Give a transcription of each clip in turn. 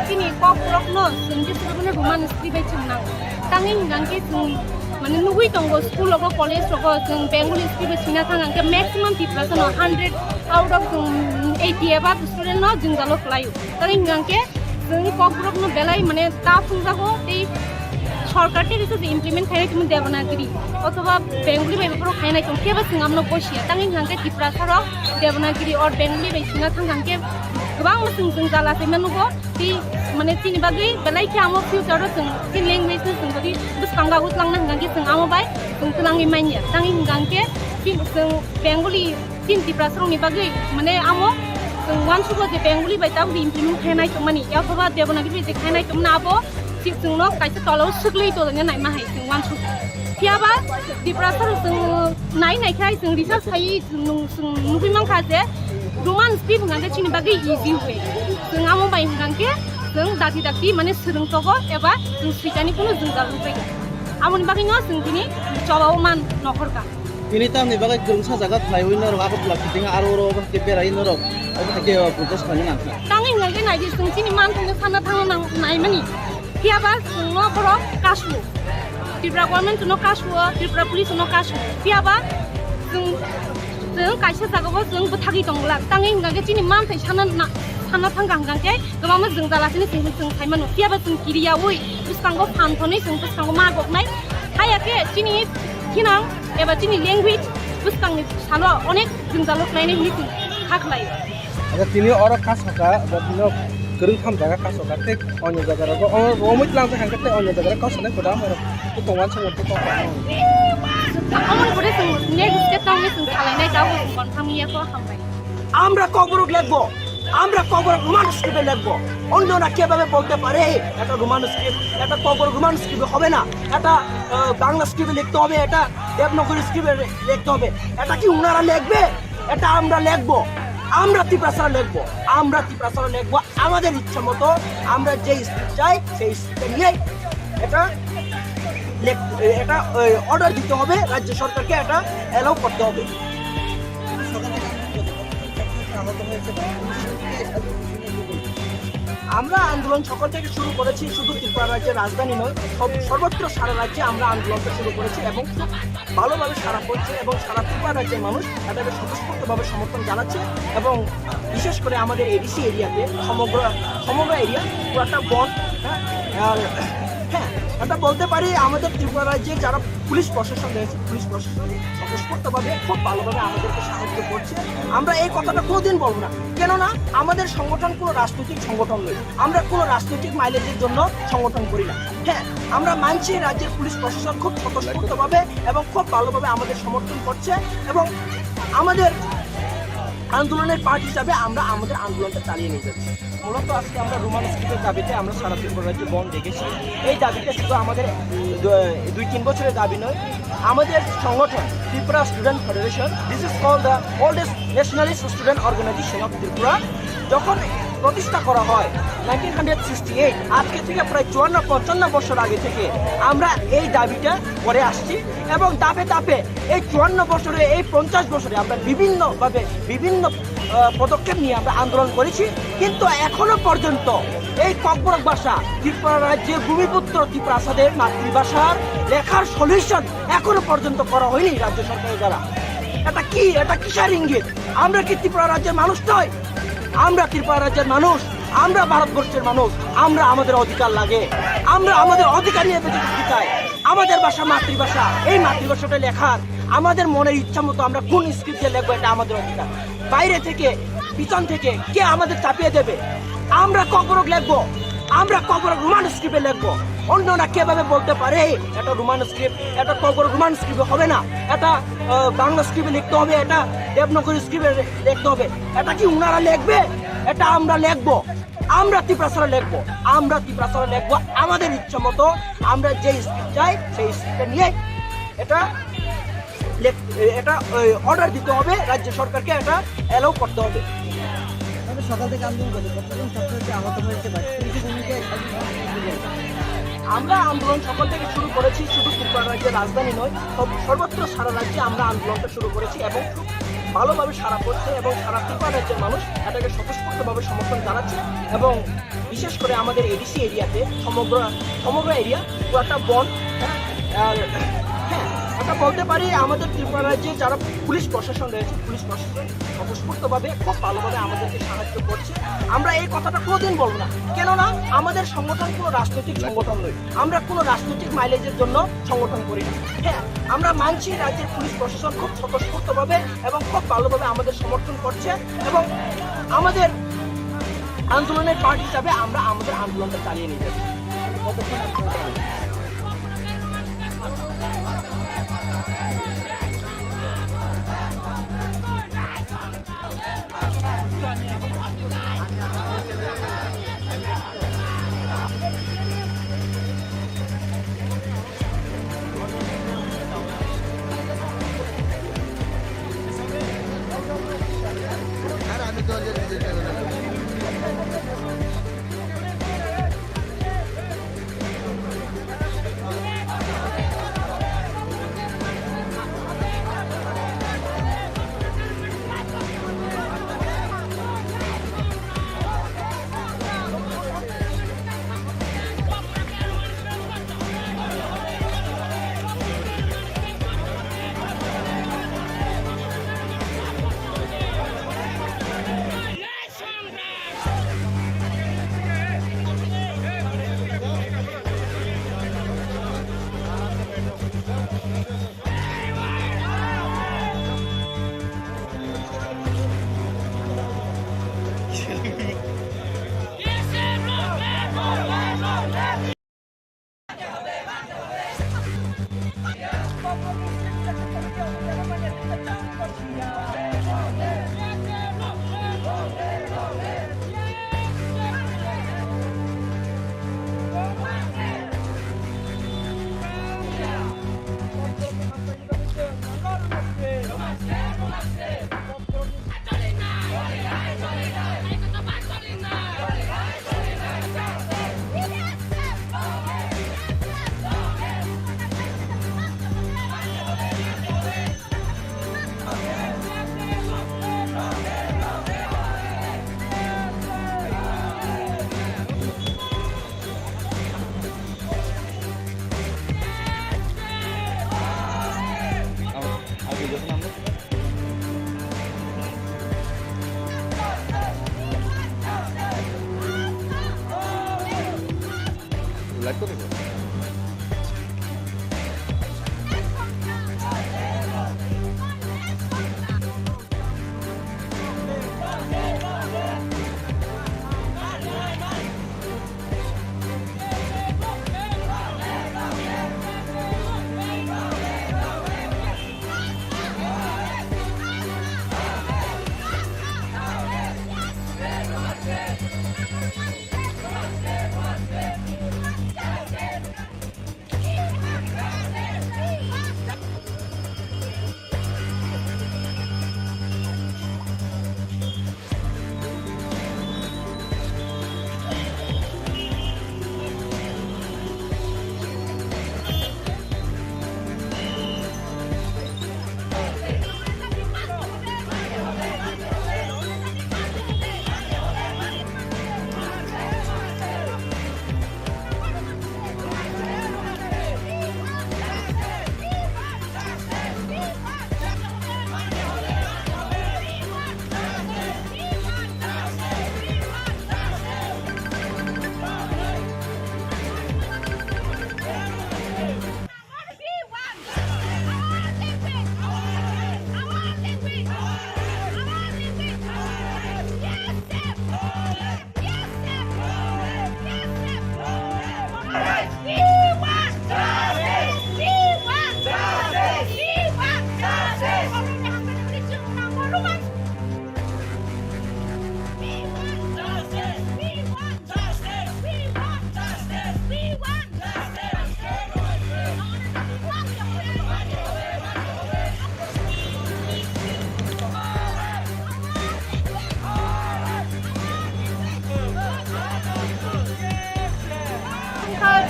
chini kokrok no sungji suruhnya Roman script aja nang tangin gangke sung মানে নুই টঙ্গো school logo college logo जों Bengali script सिना थांगांके maximum टिप्रास न 100 out of 80 एबा student न जों जालो फ्लायो ताई गांके जों ककब्रक न बेलाय माने ता फुंजागो दै सरकार থেকে যে ইমপ্লিমেন্ট খাইনাই তুমি দেবনাগরি অথবা বেঙ্গলি বাইবো খাইনাই তুমি কেবা जों আমনো বসিয়া তাঙ্গি গাंके टिप्रासार देवनागरी और बेंगली बायसिना थांगांके गोबां जों जालासै मानुगो ति माने तिनि बागै बेलाय के आमो फ्यूचर जों ति लैंग्वेज जों बदि बसखांगा उतलांना गांके जों आमोबाय जों तलांगि माइनिया तांगि गांके जों बेंगली तिन टिप्रासारनि बागै माने आमो जों वान सुबो जे बेंगली बायता इमप्लिमेंट खाइनाय तमानि अथवा देवनागरी जे खाइनाय तमना आबो जोंनो कायसे तलाव सुग्लै तलने नाय माहाय जों वान सुब फियाबा टिप्रासार जों नायनायखाय जों रिसार्च खायि जों नुबिमांखा जे रोमान स्क्रिप्ट गांके चिनि बागै इजि वे जों आमोबाय गांके जों दाति दाति माने सोलोंथगो एबा जों सिटानिखौनो जों जालुबाय आमोनि बागैनो जों दिनै जबाव मान नखरका ini tam ni bagai gerung sajaga thlaiwi norok ako plastic aro ro ke perai norok obo thake protest khani na tangi ngai ngai di जों चिनि मान थंनो साना थांनो नाय मानि फियाबा जोंनो खरो कासु त्रिपुरा गभर्नमेन्ट जोंनो कासु त्रिपुरा पुलिस जोंनो कासु फियाबा जों कायसे जागाबो जों बथागि दंला तांगि गांके चिनि मान थै साना थांगां गांके गोबां जों जालासिनो जों थाइमानो फियाबा जों किरियावै बुसखांगो फानथनै जों बुसखांगो मागबनाय हायाके चिनि किनां एबा चिनि ल्याङ्ग्वेज बुसखांनि सानो अनेक जों जालुखलायनाय हिनि हाखलाय ada tini orang kas haka ada tini gerung tham jaga kas haka tek onyo jaga rago omit lang tak hangke tek onyo jaga kau sana koda mero tu tongan sangat tu kau amon bode जों next step तांनि जों खालायनाय गाव कनफार्मियाखौ हामबाय আমরা কবরক লিখবো আমরা কবরক Roman স্ক্রিপ্টে লিখবো অন্যরা কিভাবে বলতে পারে এটা রোমান স্ক্রিপ্ট এটা কবরক রোমান স্ক্রিপ্টে হবে না এটা বাংলা স্ক্রিপ্টে লিখতে হবে এটা দেবনাগরী স্ক্রিপ্টে লিখতে হবে এটা কি উনারা লিখবে এটা আমরা লিখবো আমরা ত্রিপ্রাসারা লিখবো আমাদের ইচ্ছা মতো আমরা যে স্ক্রিপ্ট চাই সেই স্ক্রিপ্টে নিয়ে এটা অর্ডার দিতে হবে রাজ্য সরকারকে এটা অ্যালাউ করতে হবে আমরা আন্দোলন সকাল থেকে শুরু করেছি শুধু ত্রিপুরা রাজ্যের রাজধানী নয় সর্বত্র সারা রাজ্যে আমরা আন্দোলনটা শুরু করেছি এবং খুব ভালোভাবে সারা পড়ছে এবং সারা ত্রিপুরা রাজ্যের মানুষ এটাকে স্বতঃস্ফূর্তভাবে সমর্থন জানাচ্ছে এবং বিশেষ করে আমাদের এডিসি এরিয়াতে সমগ্র এরিয়া পুরোটা বন আর হ্যাঁ এটা বলতে পারি আমাদের ত্রিপুরা রাজ্যে যারা পুলিশ প্রশাসন রয়েছে পুলিশ প্রশাসন স্বতঃস্ফূর্তভাবে খুব ভালোভাবে আমাদেরকে সাহায্য করছে আমরা এই কথাটা কোনোদিন বলবো না কেননা আমাদের সংগঠন কোনো রাজনৈতিক সংগঠন নয় আমরা কোনো রাজনৈতিক মাইলেজের জন্য সংগঠন করি না হ্যাঁ আমরা মানছি রাজ্যের পুলিশ প্রশাসন খুব স্বতঃস্ফূর্তভাবে এবং খুব ভালোভাবে আমাদের সমর্থন করছে এবং আমাদের আন্দোলনের পার্ট হিসাবে আমরা আমাদের আন্দোলনটা চালিয়ে নিয়ে যাচ্ছি মূলত আজকে আমরা রোমান স্ক্রিপ্টের দাবিতে আমরা সারা ত্রিপুরা রাজ্যে বন্ধ দেখেছি এই দাবিটা শুধু আমাদের 2-3 বছরের দাবি নয় আমাদের সংগঠন Tripura student federation this is called the oldest nationalist student organization of Tripura যখন প্রতিষ্ঠা করা হয় 1968 আজকে থেকে প্রায় 54-55 বছর আগে থেকে আমরা এই দাবিটা করে আসছি এবং ধাপে ধাপে এই 54 বছরে এই 50 বছরে আমরা বিভিন্ন পদক্ষেপ নিয়ে আমরা আন্দোলন করেছি কিন্তু এখনো পর্যন্ত এই ককবরক ভাষা ত্রিপুরা রাজ্যের ভূমিপুত্র ত্রিপ্রাসাদের মাতৃভাষার লেখার সলিউশন এখনো পর্যন্ত করা হয়নি রাজ্য সরকারের দ্বারা এটা কিসের ইঙ্গিত আমরা কি ত্রিপুরা রাজ্যের মানুষ নয় আমরা ত্রিপুরা রাজ্যের মানুষ আমরা ভারতবর্ষের মানুষ আমরা আমাদের অধিকার লাগে আমরা আমাদের অধিকার নিয়ে বেঁচে থাকতে চাই আমাদের ভাষা মাতৃভাষা এই মাতৃভাষাটা লেখার আমাদের মনের ইচ্ছা মতো আমরা কোন স্ক্রিপ্টে লিখবো এটা আমাদের অধিকার বাইরে থেকে পিছন থেকে কে আমাদের চাপিয়ে দেবে আমরা ককবরক লিখবো আমরা ককবরক রোমান স্ক্রিপ্টে লিখবো অন্যরা কিভাবে বলতে পারে এটা রোমান স্ক্রিপ্ট এটা ককবরক রোমান স্ক্রিপ্টে হবে না এটা বাংলা স্ক্রিপ্টে লিখতে হবে এটা দেবনাগরী স্ক্রিপ্টে লিখতে হবে এটা কি উনারা লিখবে এটা আমরা লিখবো আমরা ত্রিপ্রাসারা লিখবো আমাদের ইচ্ছা মতো আমরা যে স্ক্রিপ্ট চাই সেই স্ক্রিপ্টে নিয়ে এটা অর্ডার দিতে হবে রাজ্য সরকারকে এটা অ্যালাউ করতে হবে সকাল থেকে আন্দোলন করছে কতজন ছাত্রছাত্রী আহত হয়েছে বা আমরা আন্দোলন সকাল থেকে শুরু করেছি শুধু ত্রিপুরা রাজ্যের রাজধানী নয় সর্বত্র সারা রাজ্যে আমরা আন্দোলনটা শুরু করেছি এবং ভালোভাবে সারা পড়ছে এবং সারা ত্রিপুরা রাজ্যের মানুষ এটাকে স্বতঃস্ফূর্তভাবে সমর্থন জানাচ্ছে এবং বিশেষ করে আমাদের এডিসি এরিয়াতে সমগ্র এরিয়া পুরোটা বন। আর হ্যাঁ, এটা বলতে পারি আমাদের ত্রিপুরা রাজ্যে যারা পুলিশ প্রশাসন রয়েছে, পুলিশ প্রশাসন স্বতঃস্ফূর্তভাবে খুব ভালোভাবে আমাদেরকে সাহায্য করছে। আমরা এই কথাটা কোনোদিন বলবো না, কেননা আমাদের সংগঠন কোনো রাজনৈতিক সংগঠন নয়, আমরা কোনো রাজনৈতিক মাইলেজের জন্য সংগঠন করি না। হ্যাঁ, আমরা মানছি রাজ্যের পুলিশ প্রশাসন খুব স্বতঃস্ফূর্তভাবে এবং খুব ভালোভাবে আমাদের সমর্থন করছে এবং আমাদের আন্দোলনের পার্ট হিসাবে আমরা আমাদের আন্দোলনটা চালিয়ে নিয়ে যাচ্ছি। লাইভ করতে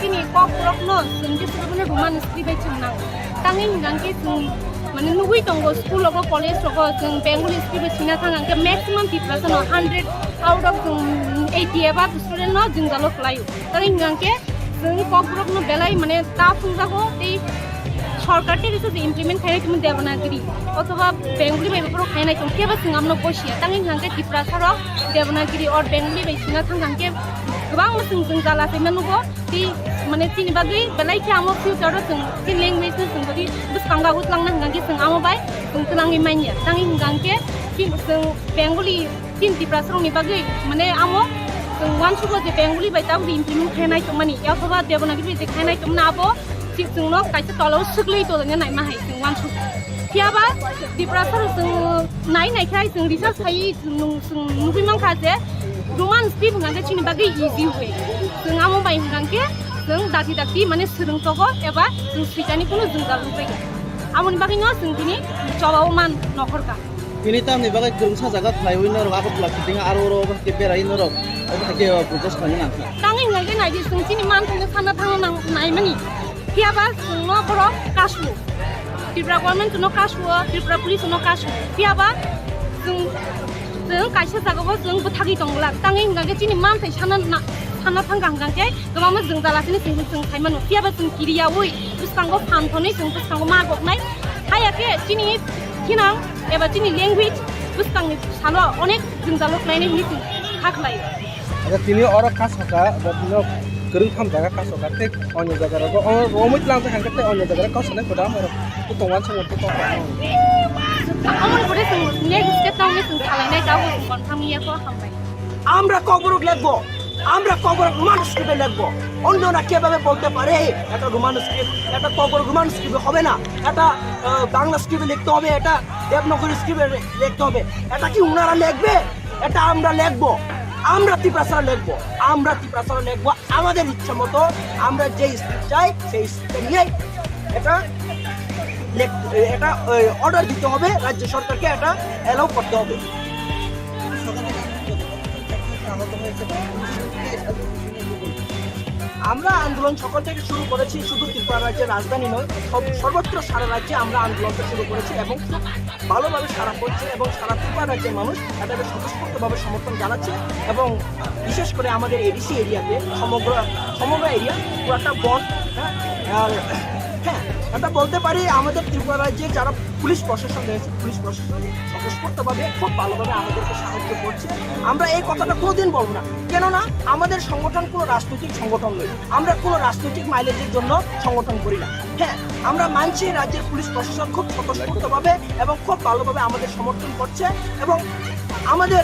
kini kok no sing di sebenarnya rumah istri baik cenang tangi nangki sing মানে নুগুই দङ स्कुल रग कलेज रग जों बेंगली स्क्रिप्ट सिना थांगांके मैक्सिमम पिपल 100 आउट ऑफ 80 एबा स्टूडेंट न जों जालो फ्लायो तारि गांके जों ककब्रक न बेलाय माने ता फुंजागो दै सरकार टे रिसो इमप्लिमेंट खायनाय तुम देवनागरी अथवा बेंगली बायफोर खायनाय तुम केबा जों आमनो बसिया तांनि गांके तिप्रा सारो देवनागरी और बेंगली बाय सिना थांगांके गोबां जों जालासै मानुगो ति माने तिनि बागै बेलाय के आमो फ्यूचर जों ति लैंग्वेज जों बदि बुसखांगा उतलांना गांके जों आमो बाय जों तलांनि माइया तांनि गांके जों बेंगली तीन तिप्रा सरनि बागै माने आमो जों वान सुबो जे बेंगली बाय ताबो इमप्लिमेंट खायनाय तुमनि अथवा देवनागरी जे खायनाय तुमना आबो जोंनो कायसे तलाव सुग्लै तलने नाय माहाय जों वान सुबो फियाबा तिप्रा सर जों नायखाय जों रिसार्च खायि जों नुबिमांखा जे रोमान स्क्रिप्ट गांके चिनि बागै इजि वे जों आमो बाय गांके जों दाति माने सोलोंथगो एबा जों सिटानि कुनु जों जालुबाय आमोनि बागै न जों दिनि जबाव मान नखरका Ini tam ni bagai gerung saja kat highway nor aku pelak tinggal aro berarti berai nor aku pakai proses kanya nanti. Tangi ngai ngai di sung sini man tunggu sana tangan nang nai mani. Tiaba sung no koro kasu. Tripura government no kasu, Tripura police no kasu. Tiaba sung kaisa jaga bo sung buthagi tonglak. Tangi ngai sini man tai sana tanggang ke gama ma sung dala sini sung kai manu. Tiaba sung kiriya woi. Terus kanggo pantoni sung terus kanggo magok nai. Haya ke sini kinang एबा जोंनि language बुस्थांनि सानो अनेक जों जालुख्लायनाय हिनि जों हाख्लायो ada tini orang khas hoka ada tini gerung tham jaga khas hoka tek onyo jaga rago romit lang sa hangke tek onyo jaga kau sana koda mero tu tongan sa murti to amon bode जों next step तावनि जों खालायनाय दाwo कनफार्मिया को हामबाय আমরা কবরক লিখবো আমরা কবরক Roman স্ক্রিপ্টে লিখবো অন্যরা কিভাবে বলতে পারে এটা রোমান স্ক্রিপ্ট এটা কবরক রোমান স্ক্রিপ্টে হবে না এটা বাংলা স্ক্রিপ্টে লিখতে হবে এটা দেবনাগরী স্ক্রিপ্টে লিখতে হবে এটা কি উনারা লিখবে এটা আমরা লিখবো আমরা ত্রিপ্রাসারা লিখবো আমাদের ইচ্ছা মতো আমরা যে স্ক্রিপ্ট চাই সেই স্ক্রিপ্টে নিয়ে এটা অর্ডার দিতে হবে রাজ্য সরকারকে এটা অ্যালাউ করতে হবে আমরা আন্দোলন সকাল থেকে শুরু করেছি শুধু ত্রিপুরা রাজ্যের রাজধানী নয় সর্বত্র সারা রাজ্যে আমরা আন্দোলনটা শুরু করেছি এবং খুব ভালোভাবে সারা পড়ছে এবং সারা ত্রিপুরা রাজ্যের মানুষ এটাকে স্বতঃস্ফূর্তভাবে সমর্থন জানাচ্ছে এবং বিশেষ করে আমাদের এডিসি এরিয়াতে সমগ্র এরিয়া পুরাটা বন আর হ্যাঁ এটা বলতে পারি আমাদের ত্রিপুরা রাজ্যে যারা পুলিশ প্রশাসন রয়েছে পুলিশ প্রশাসন স্বতঃস্ফূর্তভাবে খুব ভালোভাবে আমাদেরকে সাহায্য করছে আমরা এই কথাটা কোনোদিন বলবো না কেননা আমাদের সংগঠন কোনো রাজনৈতিক সংগঠন নয় আমরা কোনো রাজনৈতিক মাইলেজের জন্য সংগঠন করি না হ্যাঁ আমরা মানছি রাজ্যের পুলিশ প্রশাসন খুব স্বতঃস্ফূর্তভাবে এবং খুব ভালোভাবে আমাদের সমর্থন করছে এবং আমাদের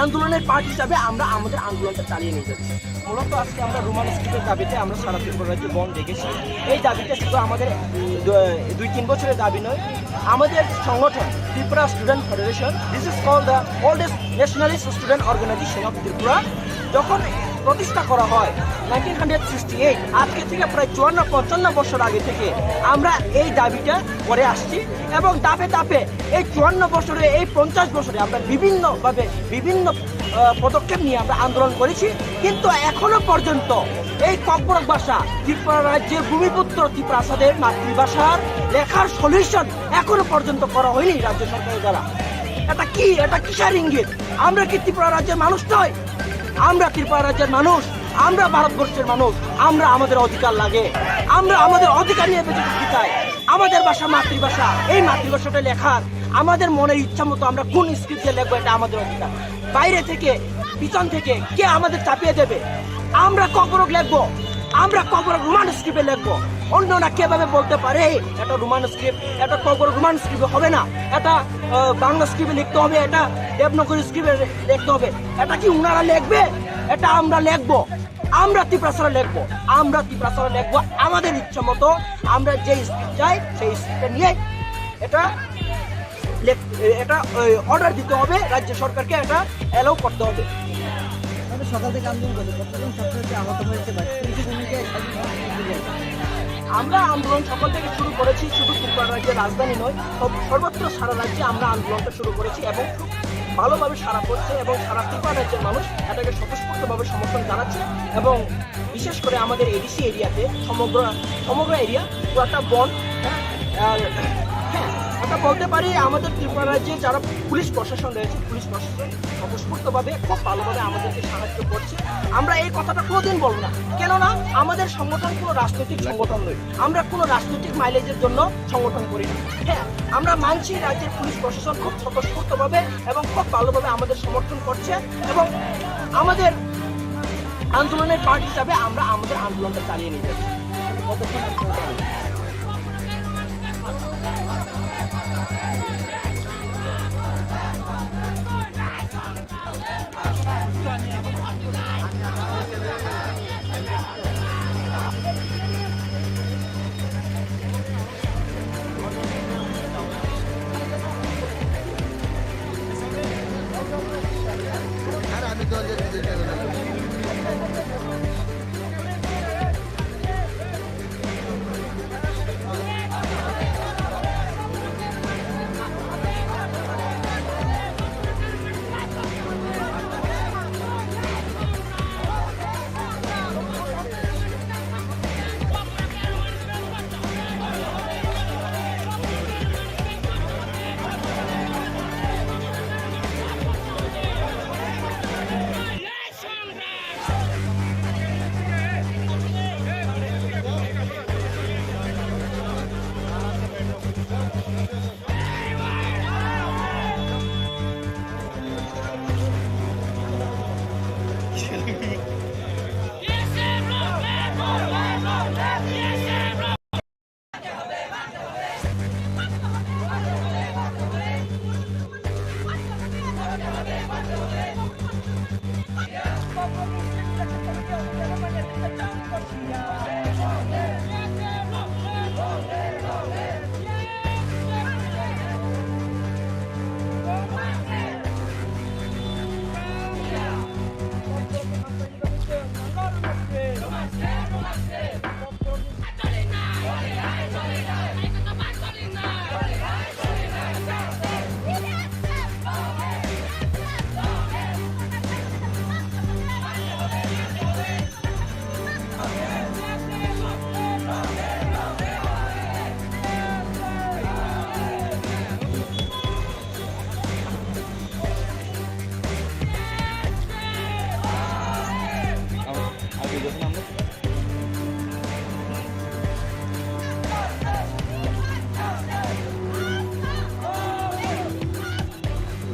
আন্দোলনের পার্ট হিসাবে আমরা আমাদের আন্দোলনটা চালিয়ে নিয়ে যাচ্ছি মূলত আজকে আমরা রোমান স্ক্রিপ্টের দাবিতে আমরা সারা ত্রিপুরা রাজ্যে বন্ধ রেখেছি এই দাবিটা শুধু আমাদের 2-3 বছরের দাবি নয় আমাদের সংগঠন Tripura student federation this is called the oldest nationalist student organization of Tripura যখন প্রতিষ্ঠা করা হয় 1968 আজকে থেকে প্রায় 54-55 বছর আগে থেকে আমরা এই দাবিটা করে আসছি এবং ধাপে ধাপে এই 54 বছরে এই 50 বছরে আমরা বিভিন্ন পদক্ষেপ নিয়ে আমরা আন্দোলন করেছি কিন্তু এখনো পর্যন্ত এই ককবরক ভাষা ত্রিপুরা রাজ্যের ভূমিপুত্র ত্রিপ্রাসাদের মাতৃভাষার লেখার সলিউশন এখনো পর্যন্ত করা হয়নি রাজ্য সরকারের দ্বারা এটা কিসের ইঙ্গিত আমরা কি ত্রিপুরা রাজ্যের মানুষ নয় আমরা ত্রিপুরা রাজ্যের মানুষ আমরা ভারতবর্ষের মানুষ আমরা আমাদের অধিকার লাগে আমরা আমাদের অধিকার নিয়ে বেঁচে থাকতে চাই আমাদের ভাষা মাতৃভাষা এই মাতৃভাষাটা লেখার আমাদের মনের ইচ্ছা মতো আমরা কোন স্ক্রিপ্টে লিখবো এটা আমাদের অধিকার বাইরে থেকে পিছন থেকে কে আমাদের চাপিয়ে দেবে আমরা ককবরক লিখবো আমরা ককবরক রোমান স্ক্রিপ্টে লিখবো অন্যরা কিভাবে বলতে পারে এটা রোমান স্ক্রিপ্ট এটা ককবরক রোমান স্ক্রিপ্টে হবে না এটা বাংলা স্ক্রিপ্টে লিখতে হবে এটা দেবনাগরী স্ক্রিপ্টে লিখতে হবে এটা কি উনারা লিখবে এটা আমরা লিখবো আমরা ত্রিপ্রাসারা লিখবো আমাদের ইচ্ছা মতো আমরা যে স্ক্রিপ্ট চাই সেই স্ক্রিপ্টে নিয়ে এটা অর্ডার দিতে হবে রাজ্য সরকারকে এটা অ্যালাউ করতে হবে সকাল থেকে আন্দোলন করছে কতজন ছাত্রছাত্রী আহত হয়েছে বা আমরা আন্দোলন সকাল থেকে শুরু করেছি শুধু ত্রিপুরা রাজ্যের রাজধানী নয় সর্বত্র সারা রাজ্যে আমরা আন্দোলনটা শুরু করেছি এবং খুব ভালোভাবে সারা পড়ছে এবং সারা ত্রিপুরা রাজ্যের মানুষ এটাকে স্বতঃস্ফূর্তভাবে সমর্থন জানাচ্ছে এবং বিশেষ করে আমাদের এডিসি এরিয়াতে সমগ্র এরিয়া পুরাটা বন আর কথা বলতে পারি আমাদের ত্রিপুরা রাজ্যে যারা পুলিশ প্রশাসন রয়েছে, পুলিশ প্রশাসন স্বতঃস্ফূর্তভাবে খুব ভালোভাবে আমাদেরকে সাহায্য করছে। আমরা এই কথাটা কোনোদিন বলবো না, কেননা আমাদের সংগঠন কোনো রাজনৈতিক সংগঠন নয়, আমরা কোনো রাজনৈতিক মাইলেজের জন্য সংগঠন করি না। হ্যাঁ, আমরা মানছি রাজ্যের পুলিশ প্রশাসন খুব স্বতঃস্ফূর্তভাবে এবং খুব ভালোভাবে আমাদের সমর্থন করছে এবং আমাদের আন্দোলনের পার্ট হিসাবে আমরা আমাদের আন্দোলনটা চালিয়ে নিয়ে যাচ্ছি।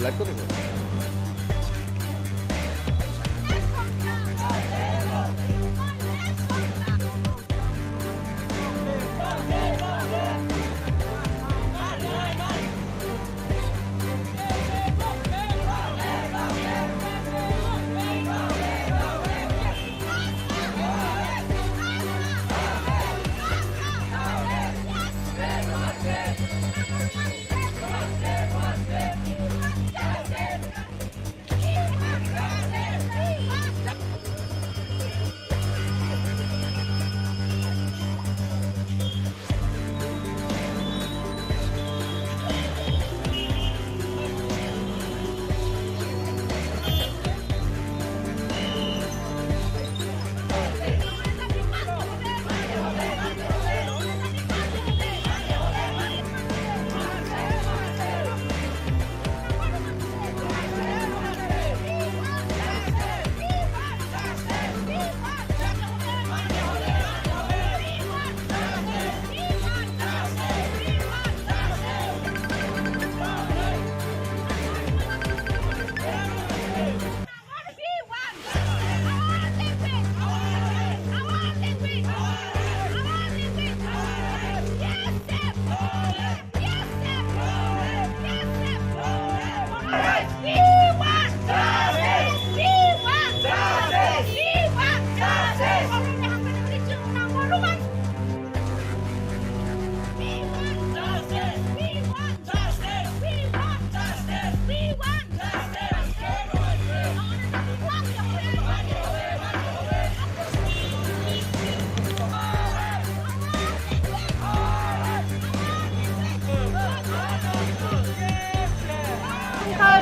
লাইভ করতে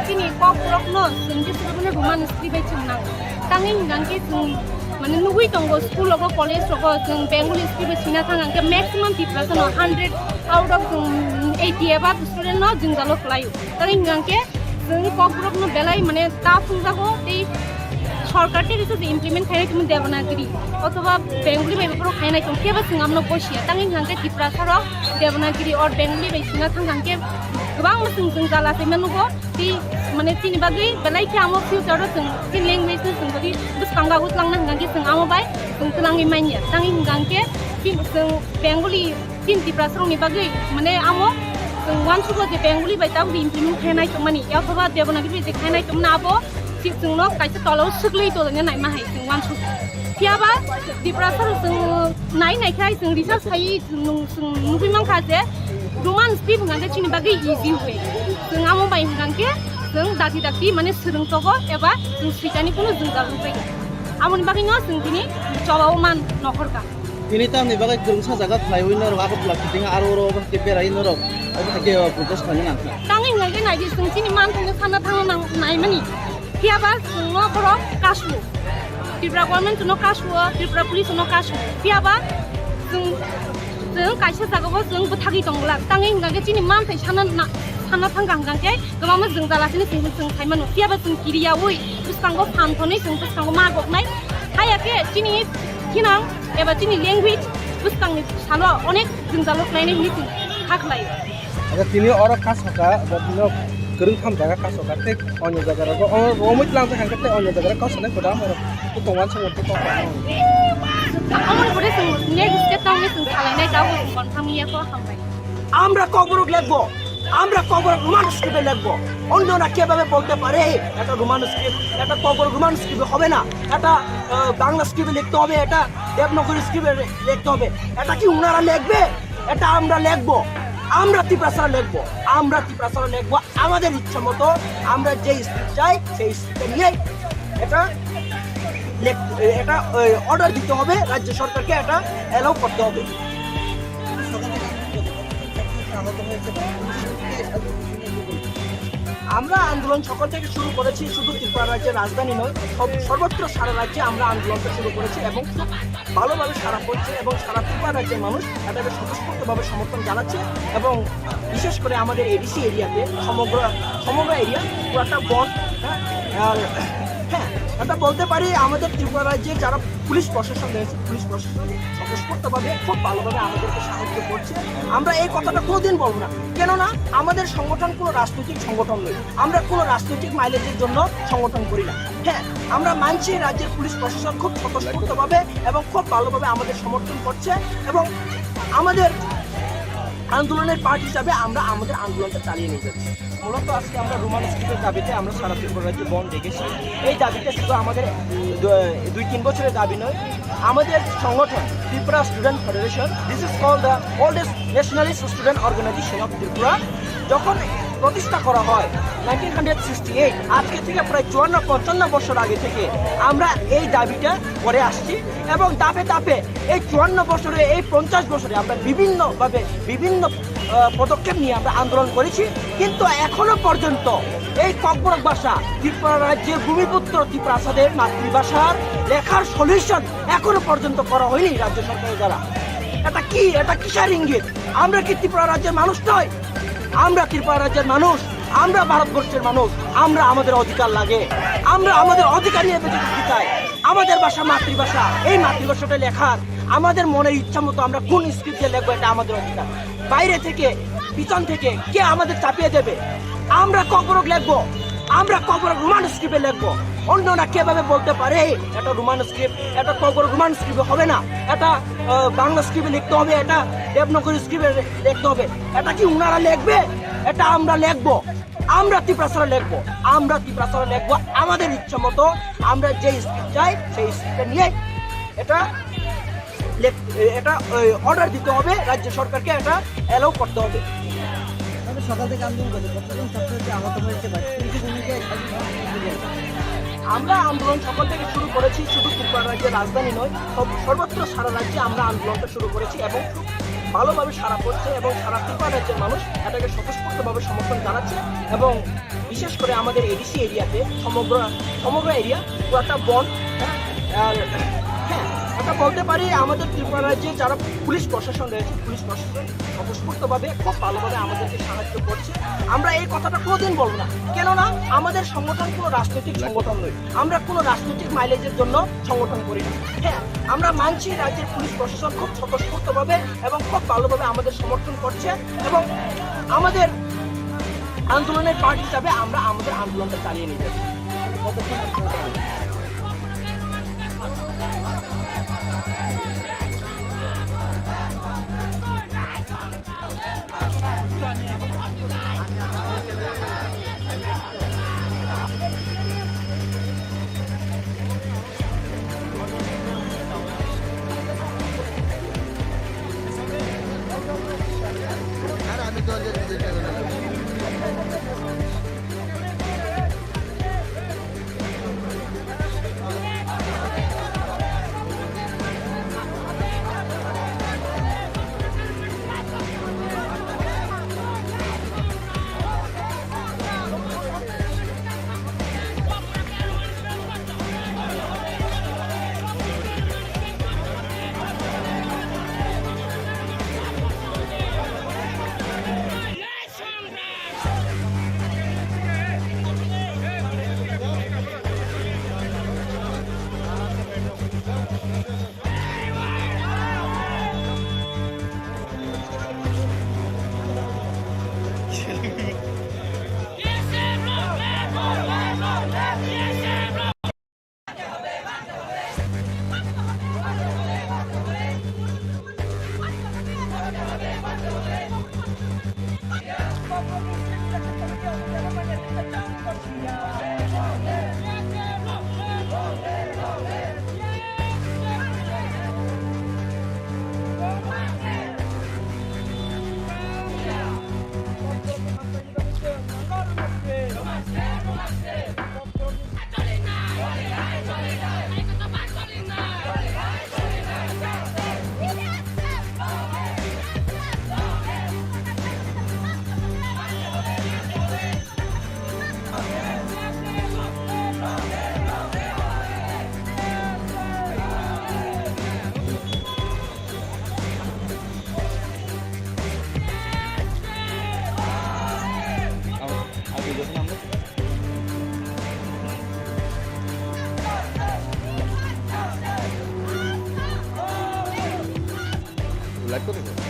Kini kok no sengji sebetulnya rumah istri baik cenang. Tangin nangke seng mana nunggu tunggu school atau college atau seng Bengal istri baik cina tangan ke maximum 50% or 100 out of 80 student no jingalo khlayo tari ngangke जों ककब्रक no belai mane ta phungjago ei সরকার থেকে যদি implement খাই তুমি দেবনাগরি অথবা Bengali বাইবেফोराव খাইনাय दं केबा जों आमनो बसिया तांनि हांके टिप्रासाराव देवनागरी और बेंगली बायसिना थांगांके गोबां जों जालासै मानुगो ति माने तिनि बागै बेलाय के आमो फ्यूचाराव जों ति लैंग्वेज जों बदि बिसकांगा उतलांना हांके जों आमो बाय जों तलांनि माइनिया तांनि हांके जों बेंगली तिन टिप्रासाराव नि बागै माने आमो जों वान सुबो जे बेंगली बाय ताबो इमप्लिमेंट खाइनाय दं मानि अथवा देवनागरी जे खाइनाय दं नाबो जोंनो कायसे तलाव सुग्लै दलने नाय माहाय जों वान सु थियाबा दिप्रासार जों नायखाय जों रिसार्च खाय जों नुबिमांखा जे रोमान स्क्रिप्ट होननानै चिनि बागै इजि हुए जों आमो बाय होननानके जों दाति माने सोलोंथगो एबा जों सुइटानिखौनो जों जालुबाय आमोनि बागै न जों दिनै जबाव मान नखरका ini tam ni bagai gerung sajaga thlaiwi norok ako plakitinga aro bahke berai norok abo thake protest khani nangka tangi ngai ngai जों चिनि मान थांनो साना थांनो नाय मानि थियाबा जोंनो बर' कासु त्रिपुरा गभर्नमेन्ट जोंनो कासु त्रिपुरा पुलिस जोंनो कासु थियाबा जों कायसे जागाबो जों बथागि दंला तांगै हिंगाके चिनि मानथाय साना थांगांगांके गोबां जों जालासिनो जों थाइमानो थियाबा जों किरियावै बिसकांगो फानथनै जों बिसकांगो मागबनाय हायाके चिनि किनां एबा चिनि लेंगुवेज बिसकांनि सालो अनेक जों जालुखलायनाय मिथिं हाखलाय ada tini orang khas hoka batino gerung tham jaga khas hoka tek onyo jaga ro romit lang ta hangke tek onyo jaga ko sane kodam ro to tongwan sang to ko আমন করে जों next step तांनि जों खालायनाय दाउ कनफार्मिया को हामबाय আমরা কবরক লিখবো আমরা কবরক রোমান স্ক্রিপ্টে লিখবো অন্যরা কিভাবে বলতে পারে এটা রোমান স্ক্রিপ্ট এটা কবরক রোমান স্ক্রিপ্ট হবে না এটা বাংলা স্ক্রিপ্টে লিখতে হবে এটা দেবনাগরী স্ক্রিপ্টে লিখতে হবে এটা কি উনারা লিখবে এটা আমরা লিখবো আমরা ত্রিপ্রাসারা লিখবো আমাদের ইচ্ছা মতো আমরা যে স্ক্রিপ্ট চাই সেই স্ক্রিপ্টে নিয়ে এটা অর্ডার দিতে হবে রাজ্য সরকারকে এটা অ্যালাউ করতে হবে আমরা আন্দোলন সকাল থেকে শুরু করেছি শুধু ত্রিপুরা রাজ্যের রাজধানী নয় সর্বত্র সারা রাজ্যে আমরা আন্দোলনটা শুরু করেছি এবং খুব ভালোভাবে সারা পড়ছে এবং সারা ত্রিপুরা রাজ্যের মানুষ এটাকে স্বতঃস্ফূর্তভাবে সমর্থন জানাচ্ছে এবং বিশেষ করে আমাদের এডিসি এরিয়াতে সমগ্র এরিয়া পুরোটা বন আর হ্যাঁ এটা বলতে পারি আমাদের ত্রিপুরা রাজ্যের যারা পুলিশ প্রশাসন রয়েছে পুলিশ প্রশাসন স্বতঃস্ফূর্তভাবে খুব ভালোভাবে আমাদেরকে সাহায্য করছে আমরা এই কথাটা কোনোদিন বলবো না কেননা আমাদের সংগঠন কোনো রাজনৈতিক সংগঠন নয় আমরা কোনো রাজনৈতিক মাইলেজের জন্য সংগঠন করি না হ্যাঁ আমরা মানছি রাজ্যের পুলিশ প্রশাসন খুব স্বতঃস্ফূর্তভাবে এবং খুব ভালোভাবে আমাদের সমর্থন করছে এবং আমাদের আন্দোলনের পার্ট হিসাবে আমরা আমাদের আন্দোলনটা চালিয়ে নিয়ে যাচ্ছি মূলত আজকে আমরা রোমান স্ক্রিপ্টের দাবিতে আমরা সারা ত্রিপুরা রাজ্যে বন্ধ রেখেছি এই দাবিটা শুধু আমাদের 2-3 বছরের দাবি নয় আমাদের সংগঠন Tripura student federation this is called the oldest nationalist student organization of Tripura যখন প্রতিষ্ঠা করা হয় 1968 আজকে থেকে প্রায় 54-55 বছর আগে থেকে আমরা এই দাবিটা করে আসছি এবং ধাপে ধাপে এই 54 বছরে এই 50 বছরে আমরা বিভিন্ন পদক্ষেপ নিয়ে আমরা আন্দোলন করেছি কিন্তু এখনো পর্যন্ত এই ককবরক ভাষা ত্রিপুরা রাজ্যের ভূমিপুত্র ত্রিপ্রাসাদের মাতৃভাষার লেখার সলিউশন এখনো পর্যন্ত করা হয়নি রাজ্য সরকারের দ্বারা এটা কিসের ইঙ্গিত আমরা কি ত্রিপুরা রাজ্যের মানুষ নয় আমরা ত্রিপুরা রাজ্যের মানুষ আমরা ভারতবর্ষের মানুষ আমরা আমাদের অধিকার লাগে আমরা আমাদের অধিকার নিয়ে বেঁচে থাকতে চাই আমাদের ভাষা মাতৃভাষা এই মাতৃভাষাটা লেখার আমাদের মনের ইচ্ছা মতো আমরা কোন স্ক্রিপ্টে লিখবো এটা আমাদের অধিকার বাইরে থেকে পিছন থেকে কে আমাদের চাপিয়ে দেবে আমরা ককবরক লিখবো আমরা ককবরক রোমান স্ক্রিপ্টে লিখবো অন্যরা কিভাবে বলতে পারে এটা রোমান স্ক্রিপ্ট এটা ককবরক রোমান স্ক্রিপ্টে হবে না এটা বাংলা স্ক্রিপ্টে লিখতে হবে এটা দেবনাগরী স্ক্রিপ্টে লিখতে হবে এটা কি উনারা লিখবে এটা আমরা লিখবো আমরা ত্রিপ্রাসারা লিখবো আমাদের ইচ্ছা মতো আমরা যে স্ক্রিপ্ট চাই সেই স্ক্রিপ্টে নিয়ে এটা অর্ডার দিতে হবে রাজ্য সরকারকে এটা অ্যালাউ করতে হবে সকাল থেকে আন্দোলন করছে কতজন ছাত্রছাত্রী আহত হয়েছে বা আমরা আন্দোলন সকাল থেকে শুরু করেছি শুধু ত্রিপুরা রাজ্যের রাজধানী নয় সর্বত্র সারা রাজ্যে আমরা আন্দোলনটা শুরু করেছি এবং ভালোভাবে সারা পড়ছে এবং সারা ত্রিপুরা রাজ্যের মানুষ এটাকে স্বতঃস্ফূর্তভাবে সমর্থন জানাচ্ছে এবং বিশেষ করে আমাদের এডিসি এরিয়াতে সমগ্র এরিয়া পুরোটা বন আর হ্যাঁ আমরা বলতে পারি আমাদের ত্রিপুরা রাজ্যে যারা পুলিশ প্রশাসন রয়েছে, পুলিশ প্রশাসন স্বতঃস্ফূর্তভাবে খুব ভালোভাবে আমাদেরকে সাহায্য করছে। আমরা এই কথাটা কোনোদিন বলবো না, কেননা আমাদের সংগঠন কোনো রাজনৈতিক সংগঠন নয়, আমরা কোনো রাজনৈতিক মাইলেজের জন্য সংগঠন করি না। হ্যাঁ, আমরা মানছি রাজ্যের পুলিশ প্রশাসন খুব স্বতঃস্ফূর্তভাবে এবং খুব ভালোভাবে আমাদের সমর্থন করছে এবং আমাদের আন্দোলনের পার্ট হিসাবে আমরা আমাদের আন্দোলনটা চালিয়ে নিয়ে যাচ্ছি। লাইক করে দেবো।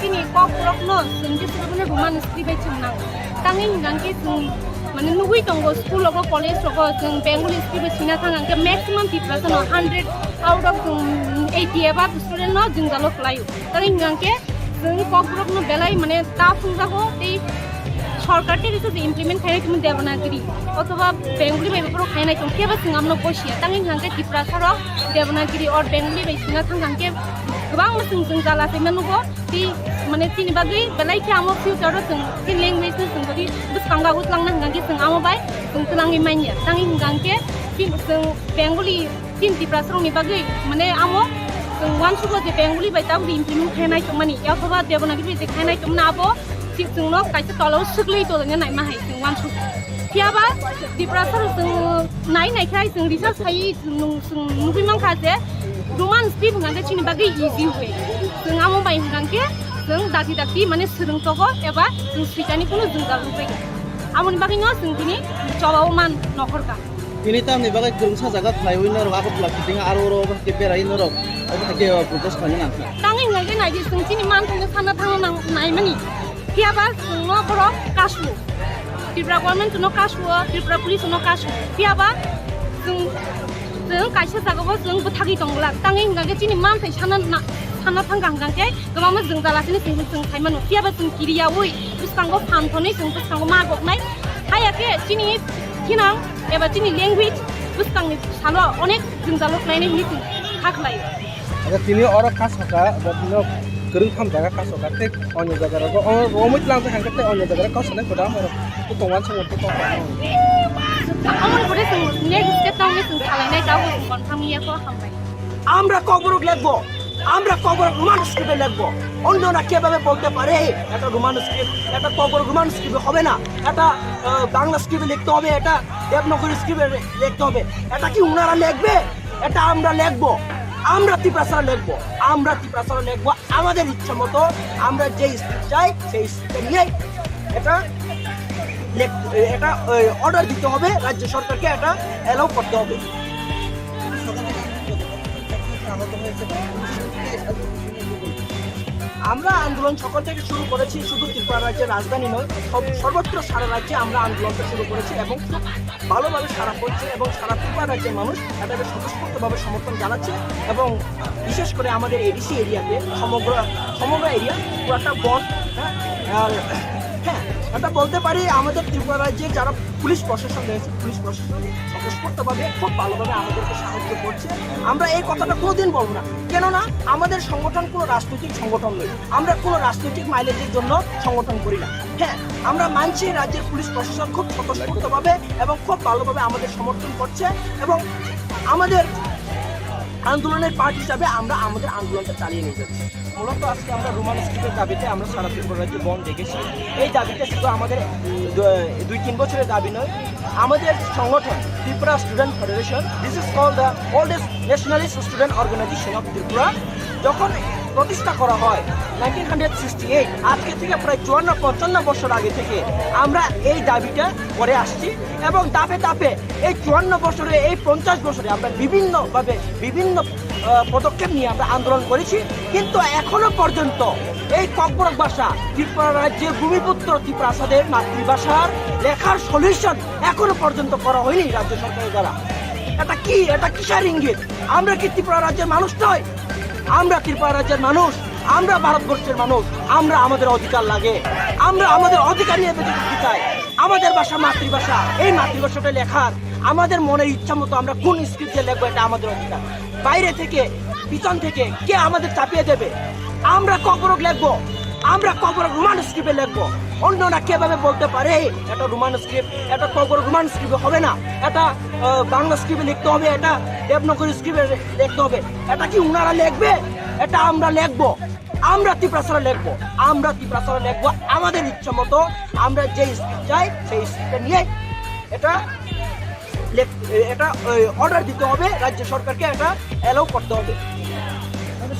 kini kok no sing di sebenarnya rumah istri baik senang tangi nangki sing মানে নুগুই দंगो स्कुल रग कलेज रग जों बेंगली स्कुल सिना थांगांके मैक्सिमम पिपल 100 आउट ऑफ 80 एबा स्टूडेंट न जों जालो फ्लाय तरै हिंगांके जों ककब्रक न बेलाय माने ता फुंजाखौ दै सरकार থেকে যদি ইমপ্লিমেন্ট খাই তুমি দেবনাগরি অথবা বেঙ্গলি বাইবো খাইনাই তুমি কেবা जों আমনো বসিয়া তাঙ্গি হাঙ্কে ত্রিপুরা দেবনাগরি और बेंगली বাইसिना थांगांके गोबां जों जालासै मानुगो ती माने तिनि बागै बेलायखे आमो फिउचाराव जों ती लैंग्वेज जों बदि बिसकांगा उतलांना हांगांके जों आमो बाय जों तलांगि माइनिया तांगि हांगांके जों बेंगली तीन त्रिपुरानि बागै माने आमो जों वान सुबो जे बेंगली बाय ताबो इमप्लिमेंट खाइनाय तमानि अथवा देबनागरि बाय खाइनाय तमना आबो जोंनो काइसे तलाव सुग्लै तलङै नाय माहाय जों वान सुबो थियाबा त्रिपुराफोर जों नायनायखाय जों रिसार्च खायै जों नुबिमांखा जे रोमान स्क्रिप्ट होननानै चिनि बागै इजि हुए जों आमो बाय होननानैके जों दाति माने सोलोंथ'गो एबा जों स्पिचानिखौनो जों जालुबायगोन आमोनि बागैनो जों दिनै जबाव मान नखरगा ini tamni bagai gerung sajaga thlaiwi norok ako plakiting aro ro ke berai norok abo thake protest khani nang tangi ngai nai जों चिनि मान थंनो साना थांनो नाय मानि थियाबा जों न बरो कासु त्रिपुरा गभर्नमेन्ट न कासु त्रिपुरा पुलिस न कासु थियाबा जों काइसे जागाबो जों बथागि दंला तांगि हिंगाके चिनि मान थै साना थांगांगांके गोबां जों जालासिनो जों थाइमानो थियाबा जों किरियावै बिसकांगो फानथनै जों बिसकांगो मागबनाय हायाके चिनि किनां एबा चिनि लैंग्वेज बिसकांनि सालो अनेक जों जालुखलायनाय मिथिं हाखलाय ada tini orang khas hoka batino gerung tham jaga khas hoka tek onyo jaga rago romit lang te hangke te onyo jaga kau sanai kodam ero tu tongwan sangot tu tongwan amon bode जों next step तांनि जों खालायनाय दाwo कनफार्मियाखौ हामबाय আমরা কবরক লিখবো আমরা কবরক Roman স্ক্রিপ্টে লিখবো অন্যরা কিভাবে বলতে পারে এটা রোমান স্ক্রিপ্ট এটা কবরক রোমান স্ক্রিপ্ট হবে না এটা বাংলা স্ক্রিপ্টে লিখতে হবে এটা দেবনাগরী স্ক্রিপ্টে লিখতে হবে এটা কি উনারা লিখবে এটা আমরা লিখবো আমরা ত্রিপুরা লিখবো আমাদের ইচ্ছা মতো আমরা যে স্ক্রিপ্ট চাই সেই স্ক্রিপ্টে নিয়ে এটা অর্ডার দিতে হবে রাজ্য সরকারকে এটা অ্যালাউ করতে হবে আমরা আন্দোলন সকাল থেকে শুরু করেছি শুধু ত্রিপুরা রাজ্যের রাজধানী নয় সর্বত্র সারা রাজ্যে আমরা আন্দোলনটা শুরু করেছি এবং খুব ভালোভাবে সারা পড়ছে এবং সারা ত্রিপুরা রাজ্যের মানুষ এটাকে স্বতঃস্ফূর্তভাবে সমর্থন জানাচ্ছে এবং বিশেষ করে আমাদের এডিসি এরিয়াতে সমগ্র এরিয়া পুরাটা বন আর হ্যাঁ এটা বলতে পারি আমাদের ত্রিপুরা রাজ্যে যারা পুলিশ প্রশাসন রয়েছে পুলিশ প্রশাসন স্বতঃস্ফূর্তভাবে খুব ভালোভাবে আমাদেরকে সাহায্য করছে আমরা এই কথাটা কোনোদিন বলবো না কেননা আমাদের সংগঠন কোনো রাজনৈতিক সংগঠন নয় আমরা কোনো রাজনৈতিক মাইলেজের জন্য সংগঠন করি না হ্যাঁ আমরা মানছি রাজ্যের পুলিশ প্রশাসন খুব স্বতঃস্ফূর্তভাবে এবং খুব ভালোভাবে আমাদের সমর্থন করছে এবং আমাদের আন্দোলনের পার্ট হিসাবে আমরা আমাদের আন্দোলনটা চালিয়ে নিয়ে যাচ্ছি মূলত আজকে আমরা রোমান স্ক্রিপ্টের দাবিতে আমরা সারা ত্রিপুরা রাজ্যে বন্ধ রেখেছি এই দাবিটা শুধু আমাদের 2-3 বছরের দাবি নয় আমাদের সংগঠন Tripura student federation this is called the oldest nationalist student organization of Tripura যখন প্রতিষ্ঠা করা হয় 1968 আজকে থেকে প্রায় 54-55 বছর আগে থেকে আমরা এই দাবিটা করে আসছি এবং ধাপে ধাপে এই 54 বছরে এই 50 বছরে আমরা বিভিন্ন পদক্ষেপ নিয়ে আমরা আন্দোলন করেছি কিন্তু এখনো পর্যন্ত এই ককবরক ভাষা ত্রিপুরা রাজ্যের ভূমিপুত্র ত্রিপুরাসাদের মাতৃভাষার লেখার সলিউশন এখনো পর্যন্ত করা হয়নি রাজ্য সরকারের দ্বারা এটা কিসের ইঙ্গিত আমরা কি ত্রিপুরা রাজ্যের মানুষ নয় আমরা ত্রিপুরা রাজ্যের মানুষ আমরা ভারতবর্ষের মানুষ আমরা আমাদের অধিকার লাগে আমরা আমাদের অধিকার নিয়ে বেঁচে থাকতে চাই আমাদের ভাষা মাতৃভাষা এই মাতৃভাষাটা লেখার আমাদের মনের ইচ্ছা মতো আমরা কোন স্ক্রিপ্টে লিখবো এটা আমাদের অধিকার বাইরে থেকে পিছন থেকে কে আমাদের চাপিয়ে দেবে আমরা ককবরক লিখবো আমরা ককবরক রোমান স্ক্রিপ্টে লিখবো অন্যরা কিভাবে বলতে পারে এটা রোমান স্ক্রিপ্ট এটা ককবরক রোমান স্ক্রিপ্টে হবে না এটা বাংলা স্ক্রিপ্টে লিখতে হবে এটা দেবনাগরী স্ক্রিপ্টে লিখতে হবে এটা কি উনারা লিখবে এটা আমরা লিখবো আমরা ত্রিপুরা লিখবো আমাদের ইচ্ছা মতো আমরা যে স্ক্রিপ্ট চাই সেই স্ক্রিপ্টে নিয়ে এটা অর্ডার দিতে হবে রাজ্য সরকারকে এটা অ্যালাউ করতে হবে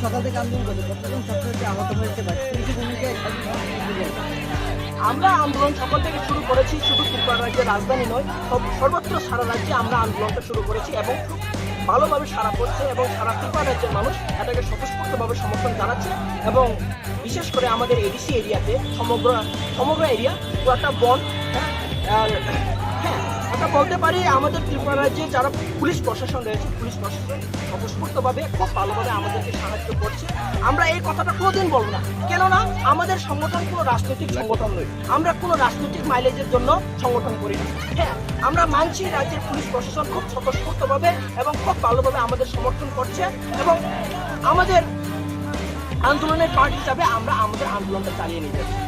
সকাল থেকে আন্দোলন করছে কতজন ছাত্রছাত্রী আহত হয়েছে বা পুলিশের ভূমিকায় আমরা আন্দোলন সকাল থেকে শুরু করেছি শুধু ত্রিপুরা রাজ্যের রাজধানী নয় সর্বত্র সারা রাজ্যে আমরা আন্দোলনটা শুরু করেছি এবং ভালোভাবে সারা পড়ছে এবং সারা ত্রিপুরা রাজ্যের মানুষ এটাকে স্বতঃস্ফূর্তভাবে সমর্থন জানাচ্ছে এবং বিশেষ করে আমাদের এডিসি এরিয়াতে সমগ্র এরিয়া পুরাটা বন আর আমরা বলতে পারি আমাদের ত্রিপুরা রাজ্যে যারা পুলিশ প্রশাসন রয়েছে, পুলিশ প্রশাসন স্বতঃস্ফূর্তভাবে খুব ভালোভাবে আমাদেরকে সাহায্য করছে। আমরা এই কথাটা কোনোদিন বলবো না, কেননা আমাদের সংগঠন কোনো রাজনৈতিক সংগঠন নয়, আমরা কোনো রাজনৈতিক মাইলেজের জন্য সংগঠন করি না। হ্যাঁ, আমরা মানছি রাজ্যের পুলিশ প্রশাসন খুব স্বতঃস্ফূর্তভাবে এবং খুব ভালোভাবে আমাদের সমর্থন করছে এবং আমাদের আন্দোলনের পার্ট হিসাবে আমরা আমাদের আন্দোলনটা চালিয়ে নিয়ে যাচ্ছি।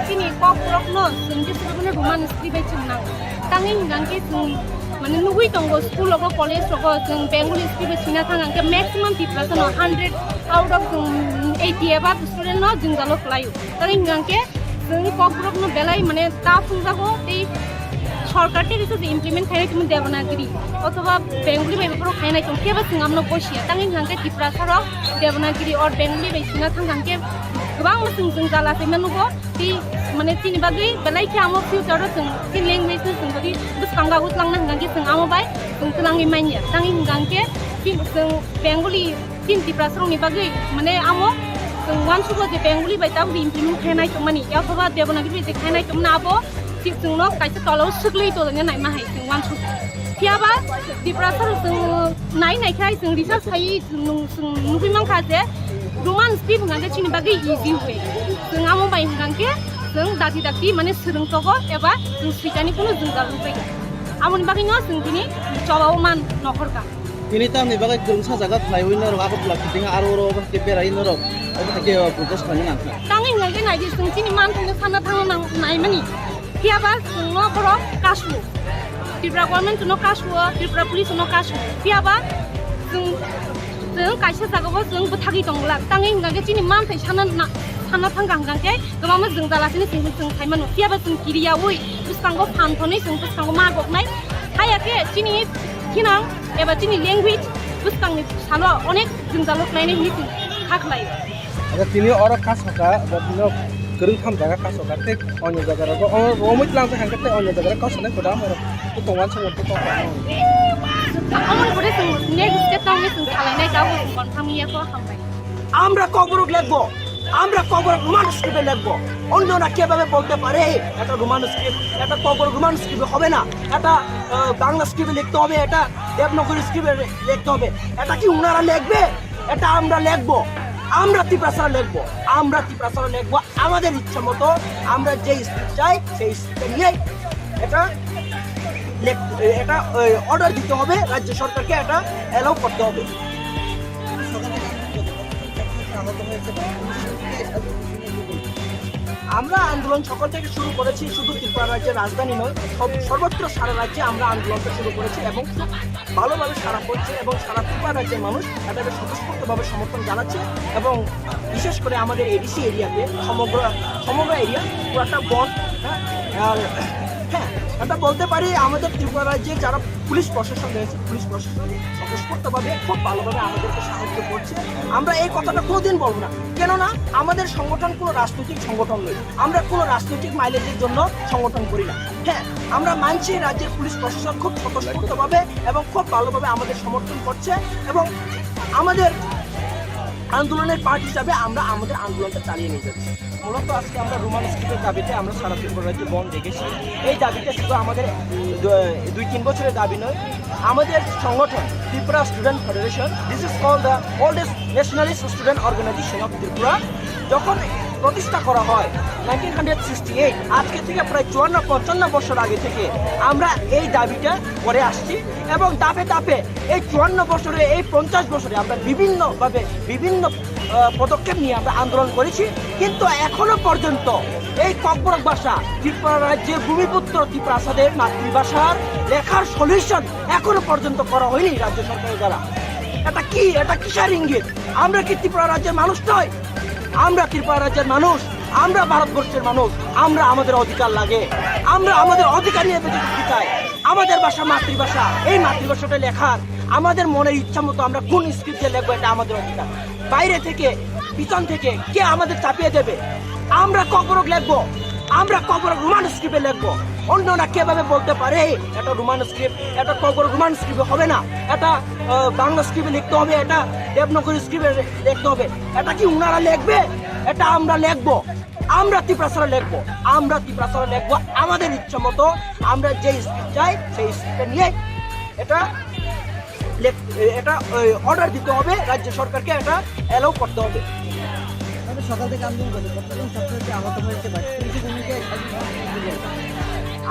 kini kok prok no sengke sebelumnya rumah istri baik cenang tangin gangke seng mana nugui tonggo school logo college logo seng bengal istri baik cina tangan ke maximum 50% or 100 out of 80 एबा student न जों जालो खलायो तांगै गांके जोंनि ककब्रक न बेलाय माने ता फुंजागो दै सरकार टे रिसो इमप्लिमेंट खायनाय तुम देवनागिरि अथवा बेंगली बायफोराव खायनाय तुम केबा जों आमनो बसिया तांगै गांके टिप्रा साराव देवनागिरि और बेंगली बायसिना थांगांके गोबां जों जालासै मानुगो ति माने तिनि बागै बेलाय के आमो फ्यूचर जों ति लैंग्वेज जों बदि बुसखांगा उतलांना गांके जों आमो बाय जों तलांगै माइनिया तांगै गांके जों बेंगली तीन टिप्रा सारावनि बागै माने आमो जों वानसुबो जे बेंगली बाय ताबो इमप्लिमेंट खायनाय तुमनि अथवा देवनागिरि जे खायनाय तुमना आबो जोंनो कायसे तलाव सुग्लै तलने नाय माहाय जों वानसु फियाबा दिप्रासार जों नायखाय जों रिसार्च खायि जों नुबि मांखा जे रोमान स्क्रिप्ट गांके चिनि बागै इजि वे जों आमो बाय गांके जों दाति माने सोलोंथगो एबा जों सिटानि कुनु जों जालुबाय आमोनि बागै न जों दिनि जबाव मान नखरका Kini tam ni bagai gerung sajaga khaiwin norok aku pula kiting aro pasti berai norok aku tak kira proses kanya nanti. Tangi ngai ngai di जों चिनि मान थंनो साना थांनो नाय मानि फियाबा जों न बर कासु त्रिपुरा गभर्नमेन्ट न कासु त्रिपुरा पुलिस न कासु फियाबा जों कायसे जागाबो जों बथागि दंला तांगै गांके चिनि मान थाय साना थांगांगांके गोबां जों जालासिनो जों थायमानो फियाबा जों किरिया उइ बुसखांगो फानथनै जों बुसखांगो मागबनाय हायाके चिनि किनां एबा चिनि ल्याङ्ग्वेज बुसखांनि सालो अनेक जों जालखनायनि हिनि खाखलाय ada tini orang khas hoka badino gerung tham jaga khas hoka tek onyo jaga rago romit lang ta hangke te onyo jaga ka sone koda maro to tongwan samon to to amon bode जों next step तांनि जों खालायनाय गाव कनफार्मिया को हामबाय আমরা কবরক লিখবো আমরা কবরক Roman স্ক্রিপ্টে লিখবো অন্যরা কিভাবে বলতে পারে এটা রোমান স্ক্রিপ্ট এটা কবরক রোমান স্ক্রিপ্টে হবে না এটা বাংলা স্ক্রিপ্টে লিখতে হবে এটা দেবনাগরী স্ক্রিপ্টে লিখতে হবে এটা কি উনারা লিখবে এটা আমরা লিখবো আমরা ত্রিপ্রাসার লিখবো আমাদের ইচ্ছা মতো আমরা যে স্ক্রিপ্ট চাই সেই স্ক্রিপ্টে নিয়ে এটা অর্ডার দিতে হবে রাজ্য সরকারকে এটা অ্যালাউ করতে হবে আমরা আন্দোলন সকাল থেকে শুরু করেছি শুধু ত্রিপুরা রাজ্যের রাজধানী নয় সর্বত্র সারা রাজ্যে আমরা আন্দোলনটা শুরু করেছি এবং খুব ভালোভাবে সারা পড়ছে এবং সারা ত্রিপুরা রাজ্যের মানুষ এটাকে স্বতঃস্ফূর্তভাবে সমর্থন জানাচ্ছে এবং বিশেষ করে আমাদের এডিসি এরিয়াতে সমগ্র এরিয়া পুরোটা বন আর হ্যাঁ এটা বলতে পারি আমাদের ত্রিপুরা রাজ্যে যারা পুলিশ প্রশাসন রয়েছে পুলিশ প্রশাসন স্বতঃস্ফূর্তভাবে খুব ভালোভাবে আমাদেরকে সাহায্য করছে আমরা এই কথাটা কোনোদিন বলবো না কেননা আমাদের সংগঠন কোনো রাজনৈতিক সংগঠন নয় আমরা কোনো রাজনৈতিক মাইলেজের জন্য সংগঠন করি না হ্যাঁ আমরা মানছি রাজ্যের পুলিশ প্রশাসন খুব স্বতঃস্ফূর্তভাবে এবং খুব ভালোভাবে আমাদের সমর্থন করছে এবং আমাদের আন্দোলনের পার্ট হিসাবে আমরা আমাদের আন্দোলনটা চালিয়ে নিয়ে যাচ্ছি মূলত আজকে আমরা রোমান স্ক্রিপ্টের দাবিতে আমরা সারা ত্রিপুরা রাজ্যে বন্ধ দেখেছি এই দাবিটা শুধু আমাদের 2-3 বছরের দাবি নয় আমাদের সংগঠন Tripura student federation this is called the oldest nationalist student organization of Tripura যখন প্রতিষ্ঠা করা হয় 1968 আজকে থেকে প্রায় 54-55 বছর আগে থেকে আমরা এই দাবিটা করে আসছি এবং ধাপে ধাপে এই 54 বছরে এই 50 বছরে আমরা বিভিন্ন পদক্ষেপ নিয়ে আমরা আন্দোলন করেছি কিন্তু এখনো পর্যন্ত এই ককবরক ভাষা ত্রিপুরা রাজ্যের ভূমিপুত্র ত্রিপ্রাসাদের মাতৃভাষার লেখার সলিউশন এখনো পর্যন্ত করা হয়নি রাজ্য সরকারের দ্বারা এটা কিসের ইঙ্গিত আমরা কি ত্রিপুরা রাজ্যের মানুষ নয় আমরা ত্রিপুরা রাজ্যের মানুষ আমরা ভারতবর্ষের মানুষ আমরা আমাদের অধিকার লাগে আমরা আমাদের অধিকার নিয়ে বেঁচে থাকতে চাই আমাদের ভাষা মাতৃভাষা এই মাতৃভাষাটা লেখার আমাদের মনের ইচ্ছা মতো আমরা কোন স্ক্রিপ্টে লিখবো এটা আমাদের অধিকার বাইরে থেকে পিছন থেকে কে আমাদের চাপিয়ে দেবে আমরা কবরক লিখবো আমরা কবরক রোমান স্ক্রিপ্টে লিখবো অন্যরা কিভাবে বলতে পারে এটা রোমান স্ক্রিপ্ট এটা কবরক রোমান স্ক্রিপ্টে হবে না এটা বাংলা স্ক্রিপ্টে লিখতে হবে এটা দেবনাগরী স্ক্রিপ্টে লিখতে হবে এটা কি উনারা লিখবে এটা আমরা লিখবো আমরা ত্রিপ্রাসারে লিখবো আমাদের ইচ্ছা মতো আমরা যে স্ক্রিপ্ট চাই সেই স্ক্রিপ্টে নিয়ে এটা অর্ডার দিতে হবে রাজ্য সরকারকে এটা অ্যালাউ করতে হবে সকাল থেকে আন্দোলন করছে কতজন ছাত্রছাত্রী আহত হয়েছে বা পুলিশের ভূমিকায়